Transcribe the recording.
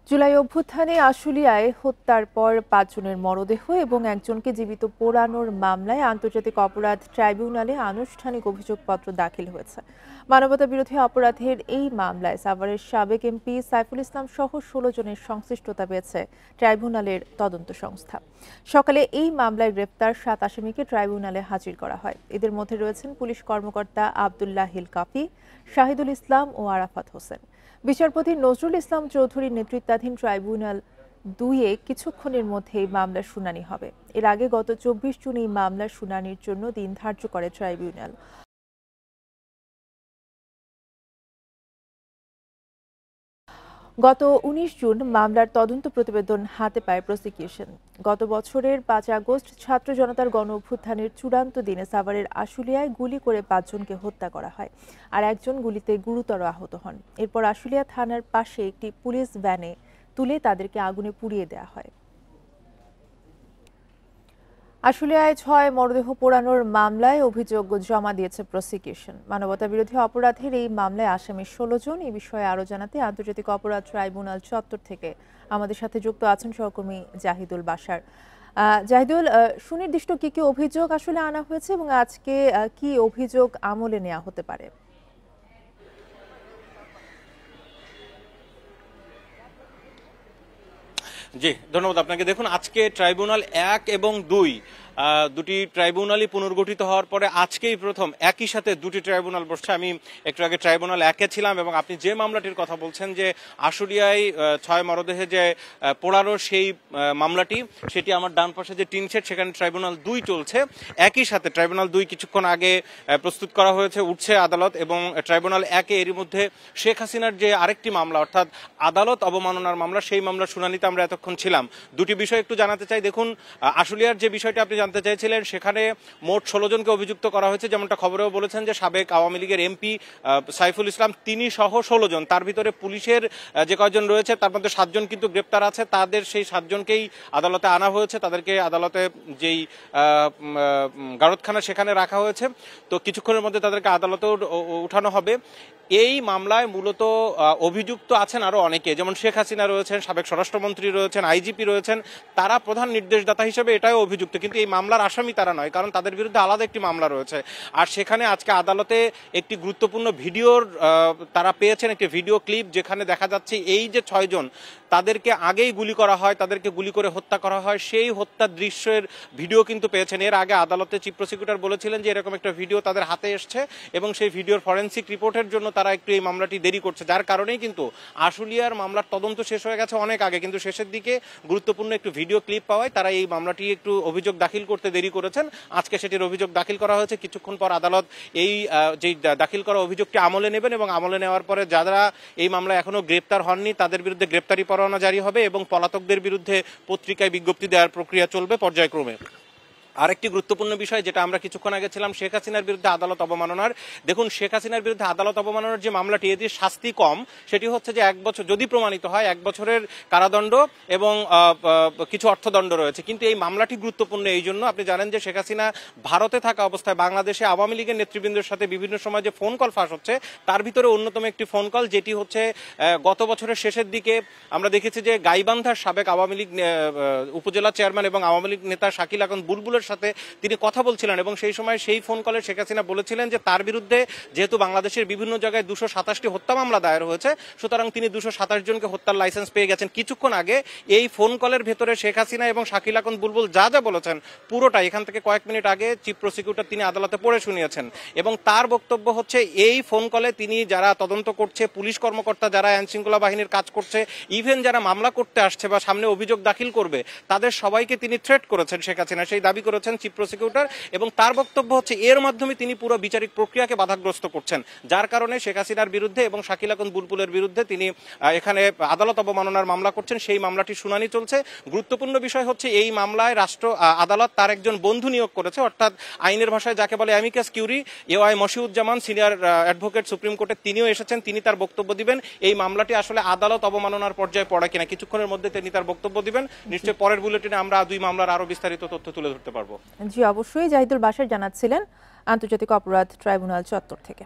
জুলাই অভ্যুত্থানে আশুলিয়ায় হত্যার পর ৫ জনের মরদেহ এবং একজনকে জীবিত পোড়ানোর মামলায় আন্তর্জাতিক অপরাধ ট্রাইব্যুনালে আনুষ্ঠানিক অভিযোগপত্র দাখিল হয়েছে। মানবতাবিরোধী অপরাধের এই মামলায় সাভারের সাবেক এমপি সাইফুল ইসলাম সহ ১৬ জনের সংশ্লিষ্টতা পেয়েছে ট্রাইব্যুনালের তদন্ত সংস্থা। সকালে এই মামলায় গ্রেপ্তার ৭ আসামিকে ট্রাইব্যুনালে হাজির করা হয়। এদের মধ্যে রয়েছেন পুলিশ কর্মকর্তা আবদুল্লাহ হিল কাফি, শাহিদুল ইসলাম ও আরাফাত হোসেন। বিচারপতি নজরুল ইসলাম চৌধুরীর নেতৃত্বাধীন ট্রাইব্যুনাল ২-এ কিছুক্ষণের মধ্যেই মামলার শুনানি হবে। এর আগে গত ২৪ জুন এই মামলার শুনানির জন্য দিন ধার্য করে ট্রাইব্যুনাল। গত ১৯ জুন মামলার তদন্ত প্রতিবেদন হাতে পায় প্রসিকিউশন। গত বছরের ৫ আগস্ট ছাত্র জনতার গণ অভ্যুত্থানের চূড়ান্ত দিনে সাভারের আশুলিয়ায় গুলি করে ৫ জনকে হত্যা করা হয়, আর একজন গুলিতে গুরুতর আহত হন। এরপর আশুলিয়া থানার পাশে একটি পুলিশ ভ্যানে তুলে তাদেরকে আগুনে পুড়িয়ে দেওয়া হয়। আশুলিয়ায় ৬ মরদেহ পোড়ানোর মামলায় অভিযোগ জমা দিয়েছে প্রসিকিউশন। মানবতাবিরোধী অপরাধের এই মামলায় আসামি ১৬ জন। এই বিষয়ে আরও জানাতে আন্তর্জাতিক অপরাধ ট্রাইব্যুনাল চত্বর থেকে আমাদের সাথে যুক্ত আছেন সহকর্মী জাহিদুল বাশার। জাহিদুল, সুনির্দিষ্ট কি কি অভিযোগ আসলে আনা হয়েছে এবং আজকে কি অভিযোগ আমলে নেওয়া হতে পারে? জি, ধন্যবাদ আপনাকে। দেখুন, আজকে ট্রাইব্যুনাল ১ এবং ২ দুটি ট্রাইব্যুনালই পুনর্গঠিত হওয়ার পরে আজকেই প্রথম একই সাথে দুটি ট্রাইব্যুনাল বসছে। আমি একটু আগে ট্রাইব্যুনাল ১-এ ছিলাম এবং আপনি যে মামলাটির কথা বলছেন, যে আশুলিয়ায় ৬ মরদেহে যে পোড়ানোর সেই মামলাটি, সেটি আমার ডান পাশে যে টিন শেড, সেখানে ট্রাইব্যুনাল ২ চলছে। একই সাথে ট্রাইব্যুনাল ২ কিছুক্ষণ আগে প্রস্তুত করা হয়েছে, উঠছে আদালত, এবং ট্রাইব্যুনাল ১-এ এরই মধ্যে শেখ হাসিনার যে আরেকটি মামলা, অর্থাৎ আদালত অবমাননার মামলা, সেই মামলার শুনানিতে আমরা এতক্ষণ ছিলাম। দুটি বিষয় একটু জানাতে চাই। দেখুন, আশুলিয়ার যে বিষয়টি আপনি জানতে চাইছিলেন, সেখানে মোট ১৬ জনকে অভিযুক্ত করা হয়েছে। যেমনটা খবরেও বলেছেন যে সাবেক আওয়ামী লীগের এমপি সাইফুল ইসলাম, তিনি সহ ১৬ জন। তার ভিতরে পুলিশের যে কয়েকজন রয়েছে তার মধ্যে ৭ জন কিন্তু গ্রেপ্তার আছে। তাদের সেই ৭ জনকেই আদালতে আনা হয়েছে, তাদেরকে আদালতে যেই গারদখানা সেখানে রাখা হয়েছে। তো কিছুক্ষণের মধ্যে তাদেরকে আদালতেও উঠানো হবে। এই মামলায় মূলত অভিযুক্ত আছেন আরো অনেকে, যেমন শেখ হাসিনা রয়েছেন, সাবেক স্বরাষ্ট্রমন্ত্রী রয়েছেন, আইজিপি রয়েছেন। তারা প্রধান নির্দেশদাতা হিসেবে এটাও অভিযুক্ত, কিন্তু এই মামলার আসামি তারা নয়, কারণ তাদের বিরুদ্ধে আলাদা একটি মামলা রয়েছে। আর সেখানে আজকে আদালতে একটি গুরুত্বপূর্ণ ভিডিওর তারা পেয়েছেন, একটি ভিডিও ক্লিপ, যেখানে দেখা যাচ্ছে এই যে ৬ জন, তাদেরকে আগেই গুলি করা হয়, তাদেরকে গুলি করে হত্যা করা হয়, সেই হত্যার দৃশ্যের ভিডিও কিন্তু পেয়েছেন। এর আগে আদালতে চিফ প্রসিকিউটর বলেছিলেন যে এরকম একটা ভিডিও তাদের হাতে এসছে এবং সেই ভিডিওর ফরেন্সিক রিপোর্টের জন্য তারা একটু এই মামলাটি দেরি করছে, যার কারণেই কিন্তু আশুলিয়ার মামলার তদন্ত শেষ হয়ে গেছে অনেক আগে, কিন্তু শেষের দিকে গুরুত্বপূর্ণ একটু ভিডিও ক্লিপ পাওয়ায় তারা এই মামলাটি একটু অভিযোগ দাখিল করতে দেরি করেছেন। আজকে সেটির অভিযোগ দাখিল করা হয়েছে। কিছুক্ষণ পর আদালত এই যে দাখিল করা অভিযোগটি আমলে নেবেন এবং আমলে নেওয়ার পরে যারা এই মামলায় এখনো গ্রেপ্তার হননি তাদের বিরুদ্ধে গ্রেপ্তারি পরোয়ানা জারি হবে এবং পলাতকদের বিরুদ্ধে পত্রিকায় বিজ্ঞপ্তি দেওয়ার প্রক্রিয়া চলবে পর্যায়ক্রমে। আরেকটি গুরুত্বপূর্ণ বিষয়, যেটা আমরা কিছুক্ষণ আগে ছিলাম, শেখ হাসিনার বিরুদ্ধে আদালত অবমাননার। দেখুন, শেখ হাসিনার বিরুদ্ধে আদালত অবমাননার যে মামলাটি, এটির শাস্তি কম। সেটি হচ্ছে যে ১ বছর, যদি প্রমাণিত হয়, ১ বছরের কারাদণ্ড এবং কিছু অর্থদণ্ড রয়েছে। কিন্তু এই মামলাটি গুরুত্বপূর্ণ এই জন্য, আপনি জানেন যে শেখ হাসিনা ভারতে থাকা অবস্থায় বাংলাদেশে আওয়ামী লীগের নেতৃবৃন্দের সাথে বিভিন্ন সময় যে ফোন কল ফাঁস হচ্ছে, তার ভিতরে অন্যতম একটি ফোন কল, যেটি হচ্ছে গত বছরের শেষের দিকে আমরা দেখেছি যে গাইবান্ধার সাবেক আওয়ামী লীগ উপজেলা চেয়ারম্যান এবং আওয়ামী লীগ নেতা শাকিল আকন্দ বুলবুলের সাথে তিনি কথা বলছিলেন, এবং সেই সময় সেই ফোন কলে শেখ হাসিনা বলেছিলেন যে তার বিরুদ্ধে যেহেতু বাংলাদেশের বিভিন্ন জায়গায় ২২৭টি হত্যা মামলা দায়ের হয়েছে, সুতরাং তিনি ২২৭ জনকে হত্যার লাইসেন্স পেয়ে গেছেন। কিছুক্ষণ আগে এই ফোন কলের ভেতরে শেখ হাসিনা এবং শাকিল আকন্দ বুলবুল যা যা বলেছেন পুরোটা এখান থেকে কয়েক মিনিট আগে চিফ প্রসিকিউটর তিনি আদালতে পড়ে শুনিয়েছেন, এবং তার বক্তব্য হচ্ছে এই ফোন কলে তিনি যারা তদন্ত করছে, পুলিশ কর্মকর্তা যারা আইন শৃঙ্খলা বাহিনীর কাজ করছে, ইভেন যারা মামলা করতে আসছে বা সামনে অভিযোগ দাখিল করবে, তাদের সবাইকে তিনি থ্রেট করেছেন শেখ হাসিনা, সেই দাবি করেছেন চিফ প্রসিকিউটর। এবং তার বক্তব্য হচ্ছে এর মাধ্যমে তিনি পুরো বিচারিক প্রক্রিয়াকে বাধাগ্রস্ত করছেন, যার কারণে শেখ হাসিনার বিরুদ্ধে এবং শাকিল আকন্দ বুলবুলের বিরুদ্ধে তিনি এখানে আদালত অবমাননার মামলা করছেন। সেই মামলাটির শুনানি চলছে। গুরুত্বপূর্ণ বিষয় হচ্ছে এই মামলায় আদালত তার একজন বন্ধু নিয়োগ করেছে, অর্থাৎ আইনের ভাষায় যাকে বলে amicus curiae, AY Moshiuzzaman, senior advocate supreme কোর্টের, তিনিও এসেছেন। তিনি তার বক্তব্য দিবেন এই মামলাটি আসলে আদালত অবমাননার পর্যায়ে পড়ে কিনা। কিছুক্ষণের মধ্যে তিনি তার বক্তব্য দিবেন। নিশ্চয়ই পরের বুলেটিনে আমরা ২ মামলার আরো বিস্তারিত তথ্য তুলে ধরতে পারবো। জি, অবশ্যই। জাহিদুল বাশার জানাচ্ছিলেন আন্তর্জাতিক অপরাধ ট্রাইব্যুনাল চত্বর থেকে।